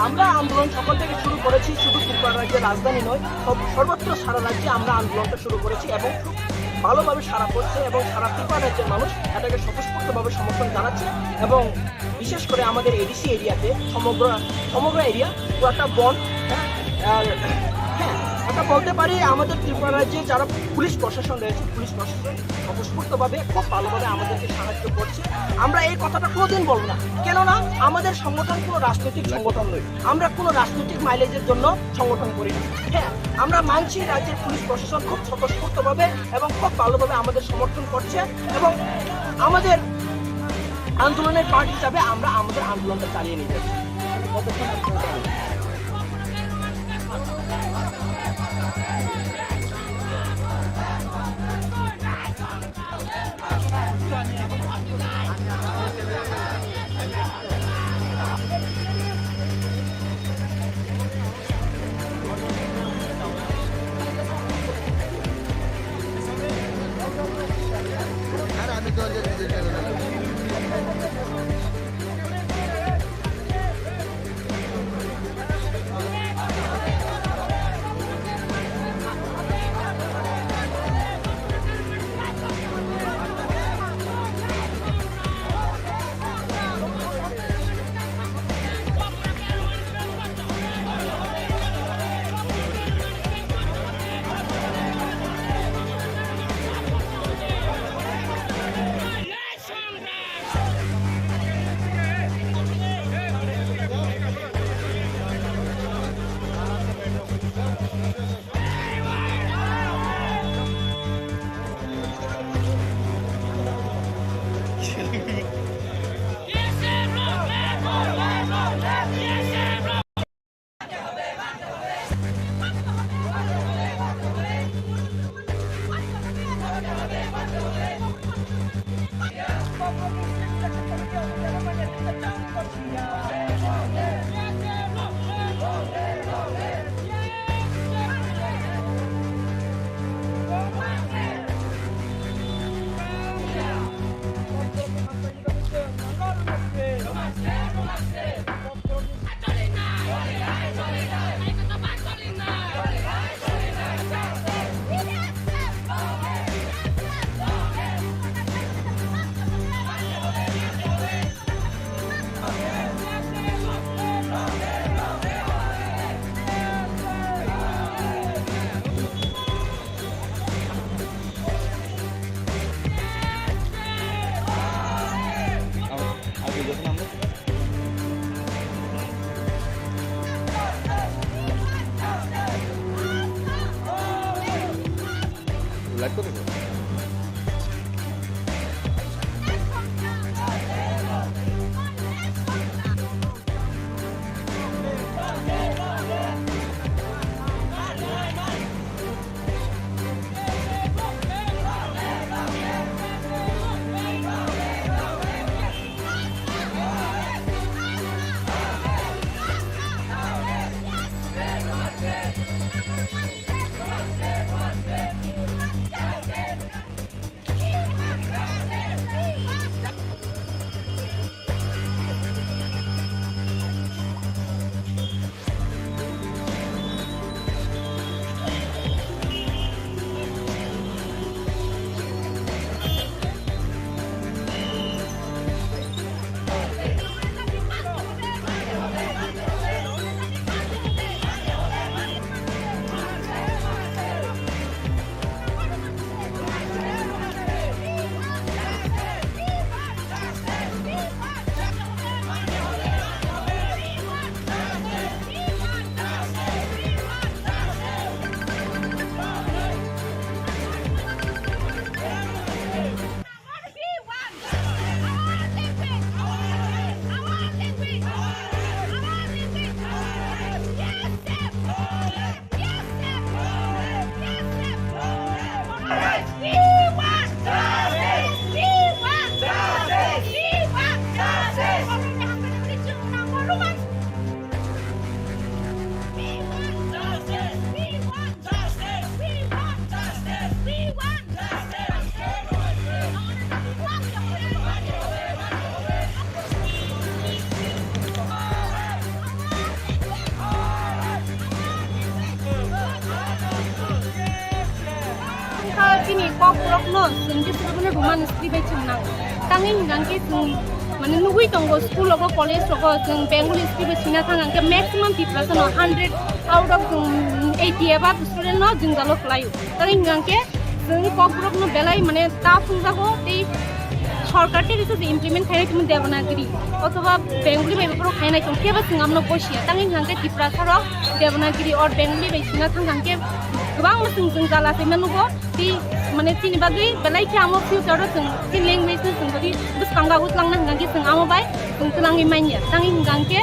আমরা আন্দোলন সকাল থেকে শুরু করেছি শুধু ত্রিপুরা রাজ্যের রাজধানী নয় সর্বত্র সারা রাজ্যে আমরা আন্দোলনটা শুরু করেছি এবং খুব ভালোভাবে সারা পড়ছে এবং সারা ত্রিপুরা রাজ্যের মানুষ এটাকে স্বতঃস্ফূর্তভাবে সমর্থন জানাচ্ছে এবং বিশেষ করে আমাদের এডিসি এরিয়াতে সমগ্র এরিয়া পুরোটা বন আর হ্যাঁ আমরা বলতে পারি আমাদের ত্রিপুরা রাজ্যে যারা পুলিশ প্রশাসন রয়েছে, পুলিশ প্রশাসন স্বতঃস্ফূর্তভাবে খুব ভালোভাবে আমাদেরকে সাহায্য করছে। আমরা এই কথাটা কোনোদিন বলবো না, কেননা আমাদের সংগঠন কোনো রাজনৈতিক সংগঠন নয়, আমরা কোনো রাজনৈতিক মাইলেজের জন্য সংগঠন করি না। হ্যাঁ, আমরা মানছি রাজ্যের পুলিশ প্রশাসন খুব স্বতঃস্ফূর্তভাবে এবং খুব ভালোভাবে আমাদের সমর্থন করছে এবং আমাদের আন্দোলনের পার্ট হিসাবে আমরা আমাদের আন্দোলনটা চালিয়ে নিয়ে যাচ্ছি। লাইভ করতে kini kok no sing di sebenarnya rumah istri baik cenang tangi nangki sing মানে নুগুই দङ स्कुल रग कलेज रग जों बेंगली स्कुल सिना थांगांके मैक्सिमम पिपल्स 100 आउट ऑफ 80 एबा स्टूडेंट न जों जालो फ्लायो तांगि गांके जों ककब्रक न बेलाय माने ता फुंजागो दै सरकार टेरिस इमप्लिमेंट खायनाय तुम देवनागिरि अथवा बेंगली बायफोराव खायनाय तुम केबा जों आमनो बसिया तांगि गांके तिप्रासाराव देवनागिरि और बेंगली बायसिना थांगांके गोबां जों जालासै मानुगो दै माने तिनि बागै बेलाय के आमो फ्यूचर जों ति लैंग्वेज जों बदि बसकांगा उतलांना गांके जों आमो बाय जों तलांगि माइनिया तांगि गांके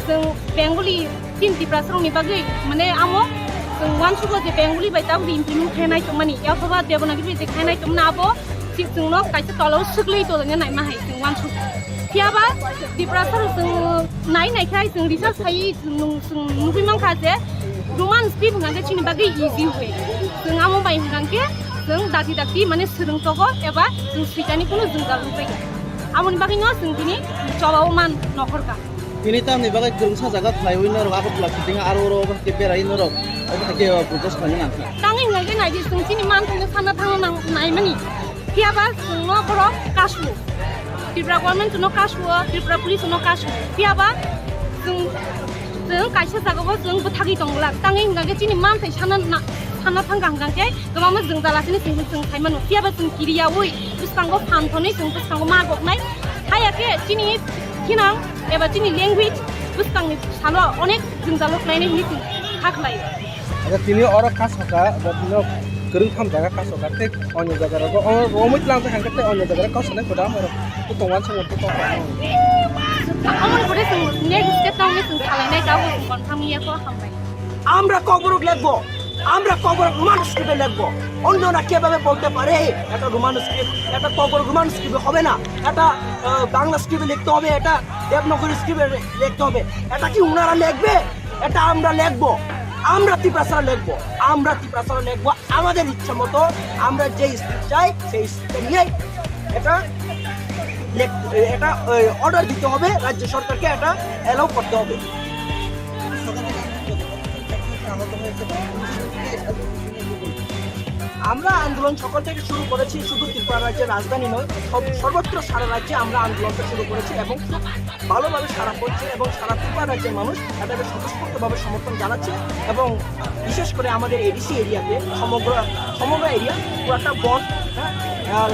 जों बेंगली तिन तिप्रासारावनि बागै माने आमो जों वानसुगो जे बेंगली बायताव इमप्लिमेंट खायनाय तुमनि अथवा देवनागिरि बाय खायनाय तुमना आबो जोंनो कायसे तलाव सुग्लै तलने नाय माहाय जों वानसु फियाबा तिप्रासार जों नायखाय जों रिसार्च खायि जों नुबि मांखा जे रोमान स्क्रिप्ट गांके चिनि बागै इजि वे जों आमो बाय गांके जों दाति माने सोलोंथगो एबा जों सिटानि कुनु जों जालुबाय आमोनि बागै न जों दिनि जबाव मान नखरका Ini tam ni bagai gerung saja kat fly winner aku pelak ketingga aro pasti berai norok aku pakai proses kanya nanti. Tangi nggak naik di sini sini man punya sana tangan naik mani. Tiap semua korok kasu. Tipra government no kasu, tipra police no kasu. Tiap जों कायसे जागाबो जों बथागि दंला तांगि नगे चिनि मान थाय साना थांगां गांके गोबां जों जालासिनो जों थायमान फियाबा जों किरियावै बिस्तांगो फानथनै जों बिस्तांगो मागबनाय हायाके चिनि किनां एबा चिनि लैंग्वेज बिस्तांनि सालो अनेक जों जालखनायनि हिनि थाखलाय ada tini orang khas hoka batino gerung tham jaga khas hoka tek onyo jaga rago romit lang ta hangke tek onyo jaga kau sanai koda maro tu tongwan samot tu tong amon bode जों next step तांनि जों खालायनाय दाव कनफार्मिया को हामबाय আমরা কবরক লিখবো আমরা কবরক Roman স্ক্রিপ্টে লিখবো অন্যরা কিভাবে বলতে পারে এটা রোমান স্ক্রিপ্ট এটা কবরক রোমান স্ক্রিপ্টে হবে না এটা বাংলা স্ক্রিপ্টে লিখতে হবে এটা দেবনাগরী স্ক্রিপ্টে লিখতে হবে এটা কি উনারা লিখবে এটা আমরা লিখবো আমরা তিপ্রাসারা লিখবো আমাদের ইচ্ছা মতো আমরা যে স্ক্রিপ্ট চাই সেই স্ক্রিপ্টে নিয়ে এটা অর্ডার দিতে হবে রাজ্য সরকারকে এটা অ্যালাউ করতে হবে আমরা আন্দোলন সকাল থেকে শুরু করেছি শুধু ত্রিপুরা রাজ্যের রাজধানী নয় সর্বত্র সারা রাজ্যে আমরা আন্দোলনটা শুরু করেছি এবং খুব ভালোভাবে সারা পড়ছে এবং সারা ত্রিপুরা রাজ্যের মানুষ এটাকে স্বতঃস্ফূর্তভাবে সমর্থন জানাচ্ছে এবং বিশেষ করে আমাদের এডিসি এরিয়াতে সমগ্র এরিয়া পুরোটা বন আর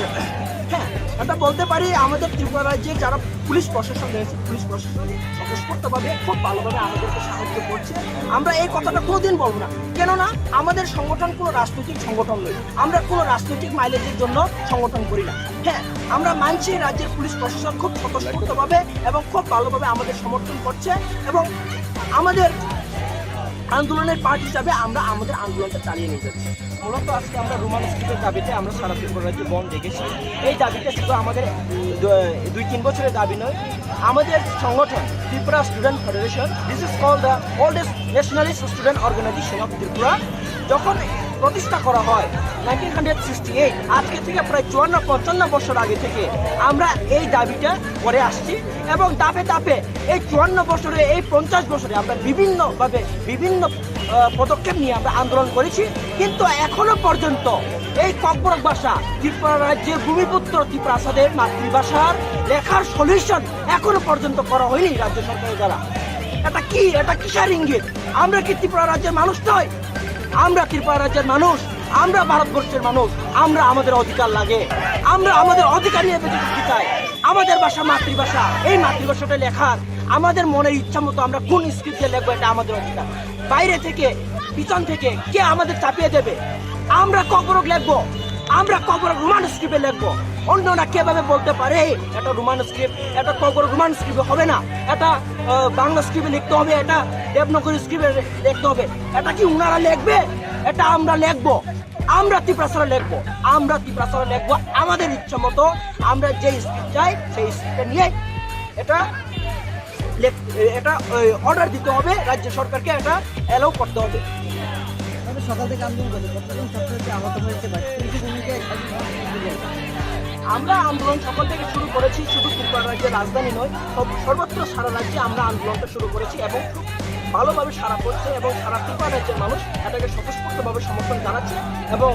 হ্যাঁ এটা বলতে পারি আমাদের ত্রিপুরা রাজ্যে যারা পুলিশ প্রশাসন রয়েছে পুলিশ প্রশাসন স্বতঃস্ফূর্তভাবে খুব ভালোভাবে আমাদেরকে সাহায্য করছে আমরা এই কথাটা কোনোদিন বলবো না কেননা আমাদের সংগঠন কোনো রাজনৈতিক সংগঠন নয় আমরা কোনো রাজনৈতিক মাইলেজের জন্য সংগঠন করি না হ্যাঁ আমরা মানছি রাজ্যের পুলিশ প্রশাসন খুব স্বতঃস্ফূর্তভাবে এবং খুব ভালোভাবে আমাদের সমর্থন করছে এবং আমাদের আন্দোলনের পার্ট হিসাবে আমরা আমাদের আন্দোলনটা চালিয়ে নিয়ে যাচ্ছি মূলত আজকে আমরা রোমান স্ক্রিপ্টের দাবিতে আমরা সারা ত্রিপুরা রাজ্যে বন্ধ দেখেছি এই দাবিটা শুধু আমাদের 2-3 বছরের দাবি নয় আমাদের সংগঠন Tripura student federation this is called the oldest nationalist student organization of Tripura যখন প্রতিষ্ঠা করা হয় 1968 আজকে থেকে প্রায় 54-55 বছর আগে থেকে আমরা এই দাবিটা করে আসছি এবং ধাপে ধাপে এই 54 বছরে এই 50 বছরে আমরা বিভিন্ন পদক্ষেপ নিয়ে আমরা আন্দোলন করেছি কিন্তু এখনো পর্যন্ত এই ককবরক ভাষা ত্রিপুরা রাজ্যের ভূমিপুত্র ত্রিপ্রাসাদের মাতৃভাষার লেখার সলিউশন এখনো পর্যন্ত করা হয়নি রাজ্য সরকারের দ্বারা এটা কিসের ইঙ্গিত আমরা কি ত্রিপুরা রাজ্যের মানুষ নয় আমরা ত্রিপুরা রাজ্যের মানুষ আমরা ভারতবর্ষের মানুষ আমরা আমাদের অধিকার লাগে আমরা আমাদের অধিকার নিয়ে বেঁচে থাকতে চাই আমাদের ভাষা মাতৃভাষা এই মাতৃভাষাটা লেখার আমাদের মনের ইচ্ছা মতো আমরা কোন স্ক্রিপ্টে লিখবো এটা আমাদের অধিকার বাইরে থেকে পিছন থেকে কে আমাদের চাপিয়ে দেবে আমরা কবরক লিখবো আমরা কবরক রোমান স্ক্রিপ্টে লিখবো অন্যরা কিভাবে বলতে পারে এটা রোমান স্ক্রিপ্ট এটা কবরক রোমান স্ক্রিপ্টে হবে না এটা বাংলা স্ক্রিপ্টে লিখতে হবে এটা দেবনাগরী স্ক্রিপ্টে লিখতে হবে এটা কি উনারা লিখবে এটা আমরা লিখবো আমরা ত্রিপ্রাসারা লিখবো আমাদের ইচ্ছা মতো আমরা যে স্ক্রিপ্ট চাই সেই স্ক্রিপ্টে নিয়ে এটা অর্ডার দিতে হবে রাজ্য সরকারকে এটা অ্যালাউ করতে হবে সকাল থেকে আন্দোলন করছে প্রত্যেকজন ছাত্রকে আহত হয়েছে বা আমরা আন্দোলন সকাল থেকে শুরু করেছি শুধু ত্রিপুরা রাজ্যের রাজধানী নয় সর্বত্র সারা রাজ্যে আমরা আন্দোলনটা শুরু করেছি এবং খুব ভালোভাবে সারা পড়ছে এবং সারা ত্রিপুরা রাজ্যের মানুষ এটাকে স্বতঃস্ফূর্তভাবে সমর্থন জানাচ্ছে এবং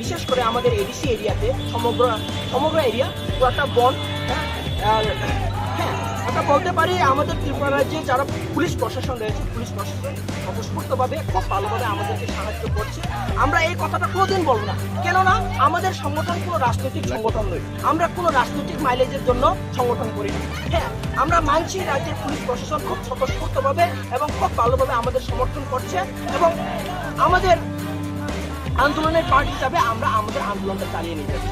বিশেষ করে আমাদের এডিসি এরিয়াতে সমগ্র এরিয়া পুরোটা বন আর বলতে পারি আমাদের ত্রিপুরা রাজ্যে যারা পুলিশ প্রশাসন রয়েছে, পুলিশ প্রশাসন স্বতঃস্ফূর্তভাবে খুব ভালোভাবে আমাদেরকে সাহায্য করছে। আমরা এই কথাটা কোনোদিন বলবো না, কেননা আমাদের সংগঠন কোনো রাজনৈতিক সংগঠন নয়, আমরা কোনো রাজনৈতিক মাইলেজের জন্য সংগঠন করি না। হ্যাঁ, আমরা মানছি রাজ্যের পুলিশ প্রশাসন খুব স্বতঃস্ফূর্তভাবে এবং খুব ভালোভাবে আমাদের সমর্থন করছে এবং আমাদের আন্দোলনের পার্ট হিসাবে আমরা আমাদের আন্দোলনটা চালিয়ে নিয়ে যাচ্ছি।